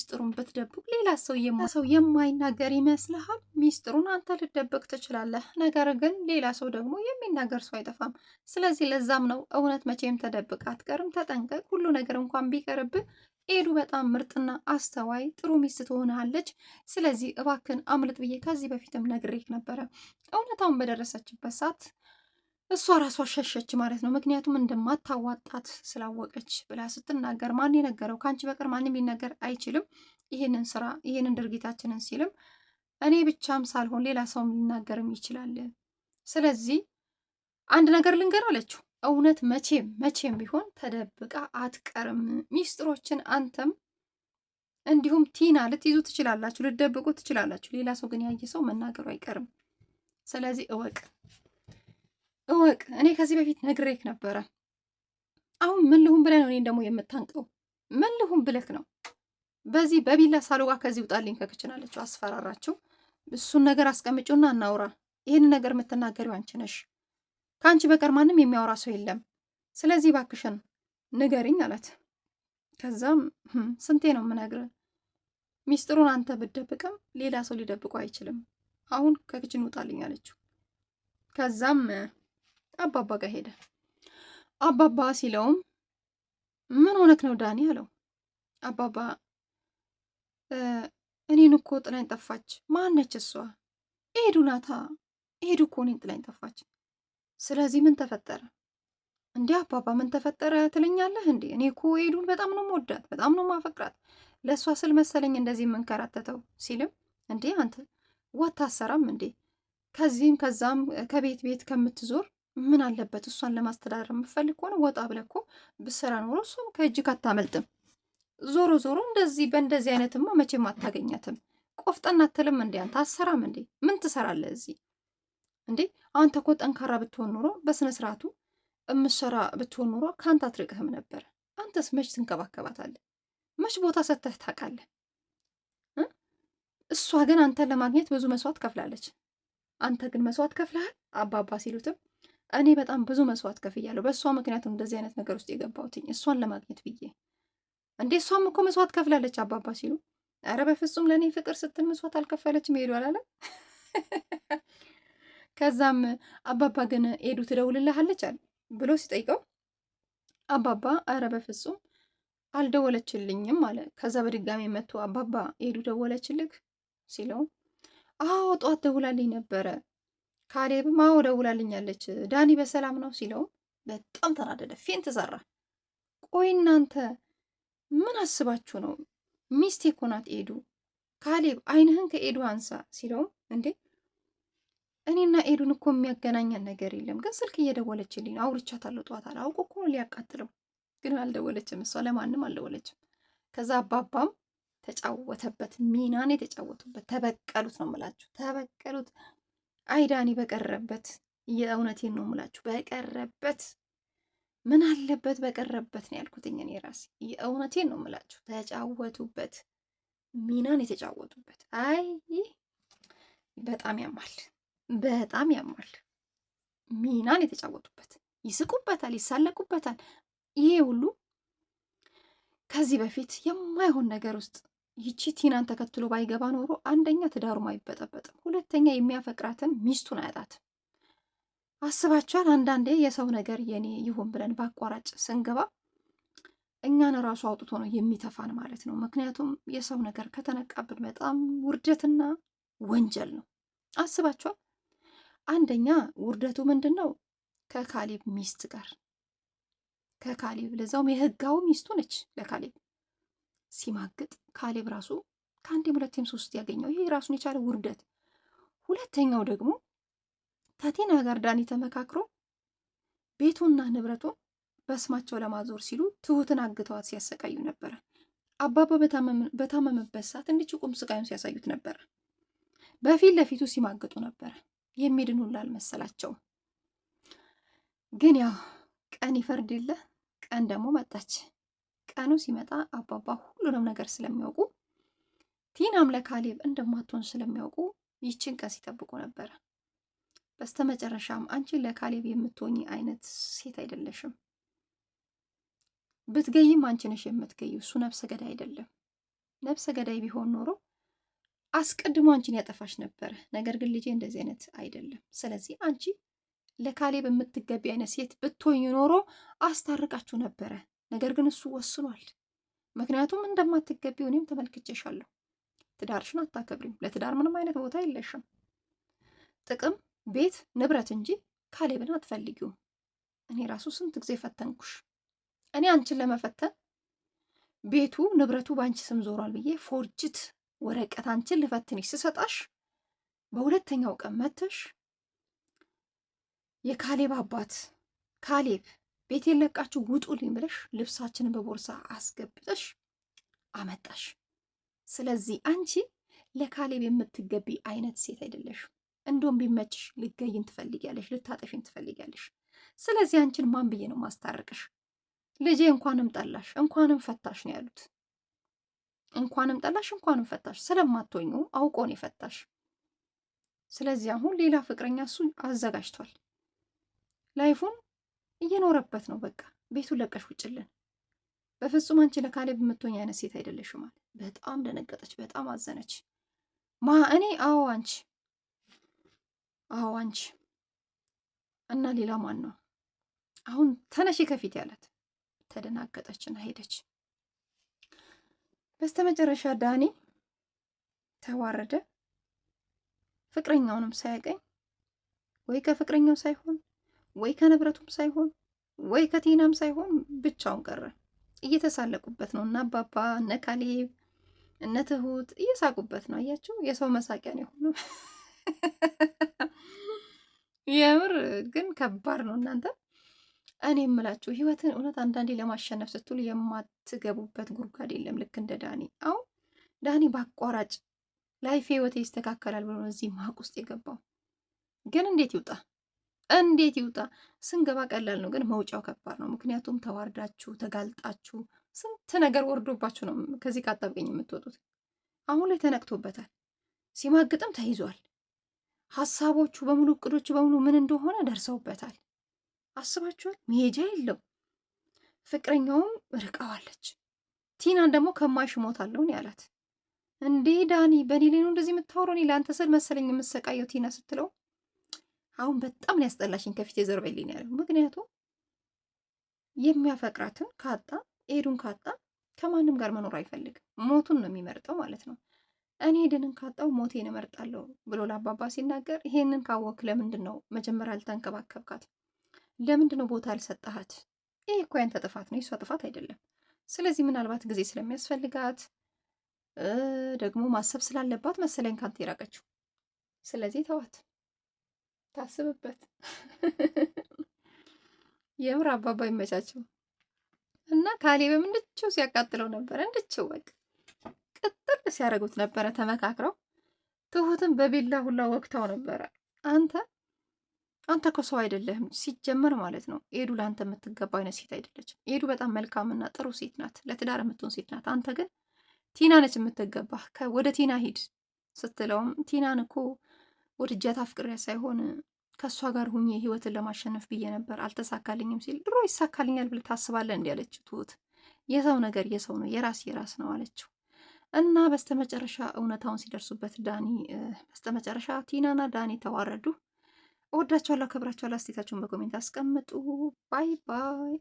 ሚስጥሩን ብትደብቅ ሌላ ሰው የማይናገር ይመስልሃል? ሚስጥሩን አንተ ልትደብቅ ትችላለህ፣ ነገር ግን ሌላ ሰው ደግሞ የሚናገር ሰው አይጠፋም። ስለዚህ ለዛም ነው እውነት መቼም ተደብቅ አትቀርም፣ ተጠንቀቅ። ሁሉ ነገር እንኳን ቢቀርብህ ኤዱ በጣም ምርጥና አስተዋይ ጥሩ ሚስት ትሆናለች። ስለዚህ እባክን አምልጥ ብዬ ከዚህ በፊትም ነግሬህ ነበረ። እውነታውን በደረሰችበት ሰዓት እሷ ራሷ ሸሸች ማለት ነው። ምክንያቱም እንደማታዋጣት ስላወቀች ብላ ስትናገር ማን የነገረው? ከአንቺ በቀር ማንም ሊነገር አይችልም ይህንን ስራ ይህንን ድርጊታችንን ሲልም እኔ ብቻም ሳልሆን ሌላ ሰውም ሊናገርም ይችላል። ስለዚህ አንድ ነገር ልንገር አለችው። እውነት መቼም ቢሆን ተደብቃ አትቀርም። ሚስጥሮችን አንተም እንዲሁም ቲና ልትይዙ ትችላላችሁ፣ ልትደብቁ ትችላላችሁ። ሌላ ሰው ግን ያየ ሰው መናገሩ አይቀርም። ስለዚህ እወቅ። እኔ ከዚህ በፊት ነግሬክ ነበረ። አሁን ምን ልሁን ብለህ ነው እኔን ደግሞ የምታንቀው? ምን ልሁን ብለክ ነው? በዚህ በቢላ ሳልዋ ከዚህ ውጣልኝ ከክችን አለችው። አስፈራራችው። እሱን ነገር አስቀምጪውና እናውራ። ይህን ነገር የምትናገሪው አንቺ ነሽ። ከአንቺ በቀር ማንም የሚያወራ ሰው የለም። ስለዚህ ባክሽን ንገሪኝ አላት። ከዛም ስንቴ ነው የምነግርህ? ሚስጥሩን አንተ ብትደብቅም ሌላ ሰው ሊደብቁ አይችልም። አሁን ከክችን ውጣልኝ አለችው። ከዛም አባባ ጋር ሄደ። አባባ ሲለውም ምን ሆነክ ነው ዳኒ አለው። አባባ እኔን እኮ ጥላኝ ጠፋች። ማነች እሷ? ኤዱ ናታ። ኤዱ እኮ እኔን ጥላኝ ጠፋች። ስለዚህ ምን ተፈጠረ? እንዴ አባባ ምን ተፈጠረ ትለኛለህ እንዴ? እኔ እኮ ኤዱን በጣም ነው የምወዳት፣ በጣም ነው የማፈቅራት። ለእሷ ስል መሰለኝ እንደዚህ የምንከራተተው ሲልም እንዴ አንተ ወት አሰራም እንዴ? ከዚህም ከዛም ከቤት ቤት ከምትዞር ምን አለበት እሷን ለማስተዳደር የምፈልግ ከሆነ ወጣ ብለህ እኮ ብትሰራ ኖሮ እሷም ከእጅግ አታመልጥም። ዞሮ ዞሮ እንደዚህ በእንደዚህ አይነትማ መቼም አታገኛትም። ቆፍጠን አትልም እንዴ አንተ? አሰራም እንዴ? ምን ትሰራለህ እዚህ እንዴ? አንተ እኮ ጠንካራ ብትሆን ኖሮ በስነ ስርዓቱ እምሰራ ብትሆን ኖሮ ከአንተ አትርቅህም ነበር። አንተስ መች ትንከባከባታለህ? መች ቦታ ሰጥተህ ታውቃለህ? እሷ ግን አንተን ለማግኘት ብዙ መስዋዕት ከፍላለች። አንተ ግን መስዋዕት ከፍለሃል? አባባ ሲሉትም እኔ በጣም ብዙ መስዋዕት ከፍያለሁ። በእሷ ምክንያቱም እንደዚህ አይነት ነገር ውስጥ የገባሁትኝ እሷን ለማግኘት ብዬ። እንዴ እሷም እኮ መስዋዕት ከፍላለች አባባ ሲሉ፣ ኧረ በፍጹም ለእኔ ፍቅር ስትል መስዋዕት አልከፈለችም ሄዱ አላለም። ከዛም አባባ ግን ኤዱ ትደውልልሃለች አለ ብሎ ሲጠይቀው አባባ ኧረ በፍጹም አልደወለችልኝም አለ። ከዛ በድጋሚ መጥቶ አባባ ኤዱ ደወለችልክ ሲለው አዎ ጠዋት ደውላልኝ ነበረ። ካሌብም አዎ ደውላልኛለች። ዳኒ በሰላም ነው ሲለው በጣም ተናደደ። ፌንት ሰራ። ቆይ እናንተ ምን አስባችሁ ነው? ሚስቴ እኮ ናት ኤዱ። ካሌብ አይንህን ከኤዱ አንሳ ሲለውም እንዴ እኔና ኤዱን እኮ የሚያገናኘን ነገር የለም፣ ግን ስልክ እየደወለችልኝ አውርቻታለሁ። ጠዋት አውቆ እኮ ሊያቃጥለው፣ ግን አልደወለችም። እሷ ለማንም አልደወለችም። ከዛ አባባም ተጫወተበት። ሚናን የተጫወቱበት ተበቀሉት ነው የምላችሁ፣ ተበቀሉት። አይዳኒ በቀረበት፣ የእውነቴን ነው የምላችሁ፣ በቀረበት። ምን አለበት በቀረበት ነው ያልኩትኝ እኔ ራሴ። የእውነቴን ነው የምላችሁ፣ ተጫወቱበት። ሚናን የተጫወቱበት። አይ በጣም ያማል፣ በጣም ያማል። ሚናን የተጫወቱበት። ይስቁበታል፣ ይሳለቁበታል። ይሄ ሁሉ ከዚህ በፊት የማይሆን ነገር ውስጥ ይቺ ቲናን ተከትሎ ባይገባ ኖሮ አንደኛ ትዳሩም አይበጠበጥም፣ ሁለተኛ የሚያፈቅራትን ሚስቱን አያጣትም። አስባችኋል? አንዳንዴ የሰው ነገር የኔ ይሁን ብለን በአቋራጭ ስንገባ እኛን ራሱ አውጥቶ ነው የሚተፋን ማለት ነው። ምክንያቱም የሰው ነገር ከተነቃብን በጣም ውርደትና ወንጀል ነው። አስባችኋል? አንደኛ ውርደቱ ምንድን ነው? ከካሌብ ሚስት ጋር ከካሌብ ለዛውም የህጋው ሚስቱ ነች ለካሌብ ሲማግጥ ካሌብ ራሱ ከአንዴም ሁለቴም ሶስት ያገኘው ይሄ ራሱን የቻለ ውርደት። ሁለተኛው ደግሞ ከቲና ጋር ዳኒ ተመካክሮ ቤቱና ንብረቱን በስማቸው ለማዞር ሲሉ ትሁትን አግተዋት ሲያሰቃዩ ነበረ። አባባ በታመመበት ሰዓት እንዲች ቁም ስቃዩን ሲያሳዩት ነበረ። በፊት ለፊቱ ሲማግጡ ነበረ። የሚድን ሁላ አልመሰላቸውም። ግን ያው ቀን ይፈርድ የለ ቀን ደግሞ መጣች። ቀኑ ሲመጣ አባባ ሁሉንም ነገር ስለሚያውቁ ቲናም ለካሌብ እንደማትሆን ስለሚያውቁ ይችን ቀን ሲጠብቁ ነበረ። በስተመጨረሻም አንቺ ለካሌብ የምትሆኚ አይነት ሴት አይደለሽም፣ ብትገይም አንቺ ነሽ የምትገዩ፣ እሱ ነፍሰ ገዳይ አይደለም። ነፍሰ ገዳይ ቢሆን ኖሮ አስቀድሞ አንቺን ያጠፋሽ ነበረ። ነገር ግን ልጄ እንደዚህ አይነት አይደለም። ስለዚህ አንቺ ለካሌብ የምትገቢ አይነት ሴት ብትሆኝ ኖሮ አስታርቃችሁ ነበረ። ነገር ግን እሱ ወስኗል። ምክንያቱም እንደማትገቢው እኔም ተመልክቼሻለሁ። ትዳርሽን አታከብሪም። ለትዳር ምንም አይነት ቦታ የለሽም። ጥቅም፣ ቤት፣ ንብረት እንጂ ካሌብን አትፈልጊውም። እኔ ራሱ ስንት ጊዜ ፈተንኩሽ። እኔ አንቺን ለመፈተን ቤቱ ንብረቱ በአንቺ ስም ዞሯል ብዬ ፎርጅት ወረቀት አንቺን ልፈትንሽ ስሰጣሽ በሁለተኛው ቀን መተሽ የካሌብ አባት ካሌብ ቤት የለቃችሁ ውጡልኝ ብለሽ ልብሳችንን በቦርሳ አስገብተሽ አመጣሽ። ስለዚህ አንቺ ለካሌብ የምትገቢ አይነት ሴት አይደለሽም። እንደውም ቢመችሽ ልገይን ትፈልጊያለሽ፣ ልታጠፊን ትፈልጊያለሽ። ስለዚህ አንቺን ማን ብዬ ነው ማስታረቅሽ? ልጄ እንኳንም ጠላሽ እንኳንም ፈታሽ ነው ያሉት። እንኳንም ጠላሽ እንኳንም ፈታሽ። ስለማትወኙ አውቆ ነው የፈታሽ። ስለዚህ አሁን ሌላ ፍቅረኛ እሱ አዘጋጅቷል። ላይፉን እየኖረበት ነው። በቃ ቤቱን ለቀሽ ውጭልን። በፍጹም አንቺ ለካሌብ የምትሆኝ አይነት ሴት አይደለሽም ማለት። በጣም ደነገጠች፣ በጣም አዘነች። እኔ? አዎ አንቺ፣ አዎ አንቺ። እና ሌላ ማን ነው? አሁን ተነሺ ከፊት ያላት። ተደናገጠችና ሄደች። በስተመጨረሻ ዳኒ ተዋረደ። ፍቅረኛውንም ሳያገኝ ወይ ከፍቅረኛው ሳይሆን ወይ ከንብረቱም ሳይሆን ወይ ከቲናም ሳይሆን ብቻውን ቀረ። እየተሳለቁበት ነው እና አባባ እነ ካሌብ እነ ትሁት እየሳቁበት ነው። አያችሁ፣ የሰው መሳቂያ ነው የሆነው። የምር ግን ከባድ ነው እናንተ። እኔ የምላችሁ ህይወትን እውነት አንዳንዴ ለማሸነፍ ስትሉ የማትገቡበት ጉድጓድ የለም። ልክ እንደ ዳኒ። አሁን ዳኒ በአቋራጭ ላይፍ ህይወት ይስተካከላል ብሎ ነው እዚህ ማቅ ውስጥ የገባው። ግን እንዴት ይውጣ? እንዴት ይውጣ? ስንገባ ቀላል ነው፣ ግን መውጫው ከባድ ነው። ምክንያቱም ተዋርዳችሁ ተጋልጣችሁ ስንት ነገር ወርዶባችሁ ነው ከዚህ ካጣብቀኝ የምትወጡት። አሁን ላይ ተነቅቶበታል። ሲማግጥም ተይዟል። ሀሳቦቹ በሙሉ እቅዶቹ በሙሉ ምን እንደሆነ ደርሰውበታል። አስባችኋል? መሄጃ የለው። ፍቅረኛውም ርቀዋለች። ቲናን ደግሞ ከማይሽ እሞታለሁ ያላት። እንዴ ዳኒ፣ በእኔ ላይ ነው እንደዚህ የምታወራው? እኔ ለአንተ ስል መሰለኝ የምሰቃየው ቲና ስትለው አሁን በጣም ያስጠላሽኝ ከፊት የዘርበልኝ ያለው። ምክንያቱም የሚያፈቅራትን ካጣ ኤዱን ካጣ ከማንም ጋር መኖር አይፈልግም። ሞቱን ነው የሚመርጠው ማለት ነው። እኔ ኤደንን ካጣው ሞቴን እመርጣለሁ ብሎ ለአባባ ሲናገር፣ ይሄንን ካወክ ለምንድን ነው መጀመሪያ አልተንከባከብካት? ለምንድን ነው ቦታ አልሰጠሃት? ይህ እኮ ያንተ ጥፋት ነው፣ የሷ ጥፋት አይደለም። ስለዚህ ምናልባት ጊዜ ስለሚያስፈልጋት ደግሞ ማሰብ ስላለባት መሰለኝ ካንተ የራቀችው። ስለዚህ ተዋት፣ ታስብበት። የምር አባባ ይመቻቸው እና ካሌብም እንድችው ሲያቃጥለው ነበረ። እንድችው በቃ ቅጥል ሲያደርጉት ነበረ ተመካክረው። ትሁትን በቢላ ሁላ ወቅታው ነበረ። አንተ እኮ ሰው አይደለህም ሲጀመር ማለት ነው። ኤዱ ለአንተ የምትገባ አይነት ሴት አይደለችም። ኤዱ በጣም መልካምና ጥሩ ሴት ናት፣ ለትዳር የምትሆን ሴት ናት። አንተ ግን ቲና ነች የምትገባ። ወደ ቲና ሂድ ስትለውም ቲናን እኮ ወድጃት አፍቅሬያት ሳይሆን ከእሷ ጋር ሁኜ ህይወትን ለማሸነፍ ብዬ ነበር አልተሳካልኝም ሲል፣ ድሮ ይሳካልኛል ብለህ ታስባለህ እንዲ ያለችው ትሁት። የሰው ነገር የሰው ነው፣ የራስ ነው አለችው። እና በስተመጨረሻ እውነታውን ሲደርሱበት ዳኒ በስተመጨረሻ ቲናና ዳኒ ተዋረዱ። እወዳቸዋለሁ፣ አከብራቸዋለሁ። አስተያየታችሁን በኮሜንት አስቀምጡ። ባይ ባይ።